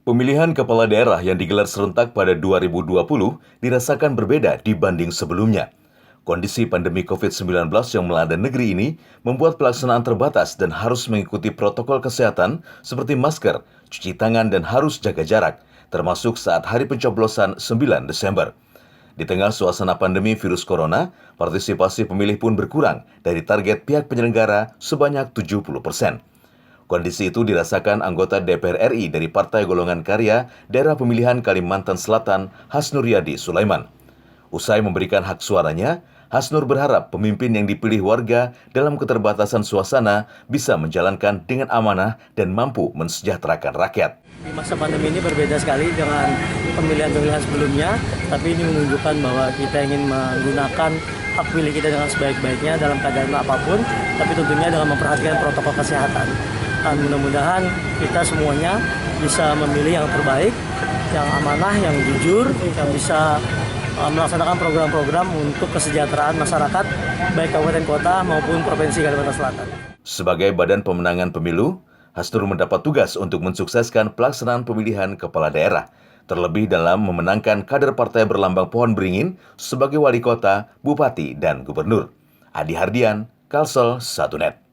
Pemilihan kepala daerah yang digelar serentak pada 2020 dirasakan berbeda dibanding sebelumnya. Kondisi pandemi COVID-19 yang melanda negeri ini membuat pelaksanaan terbatas dan harus mengikuti protokol kesehatan seperti masker, cuci tangan, dan harus jaga jarak, termasuk saat hari pencoblosan 9 Desember. Di tengah suasana pandemi virus corona, partisipasi pemilih pun berkurang dari target pihak penyelenggara sebanyak 70%. Kondisi itu dirasakan anggota DPR RI dari Partai Golongan Karya Daerah Pemilihan Kalimantan Selatan, Hasnur Yadi Sulaiman. Usai memberikan hak suaranya, Hasnur berharap pemimpin yang dipilih warga dalam keterbatasan suasana bisa menjalankan dengan amanah dan mampu mensejahterakan rakyat. Di masa pandemi ini berbeda sekali dengan pemilihan-pemilihan sebelumnya, tapi ini menunjukkan bahwa kita ingin menggunakan hak pilih kita dengan sebaik-baiknya dalam keadaan apapun, tapi tentunya dengan memperhatikan protokol kesehatan. Dan mudah-mudahan kita semuanya bisa memilih yang terbaik, yang amanah, yang jujur, yang bisa melaksanakan program-program untuk kesejahteraan masyarakat, baik kabupaten kota maupun provinsi Kalimantan Selatan. Sebagai badan pemenangan pemilu, Hasnur mendapat tugas untuk mensukseskan pelaksanaan pemilihan kepala daerah, terlebih dalam memenangkan kader partai berlambang pohon beringin sebagai wali kota, bupati, dan gubernur. Adi Hardian, Kalsel 1net.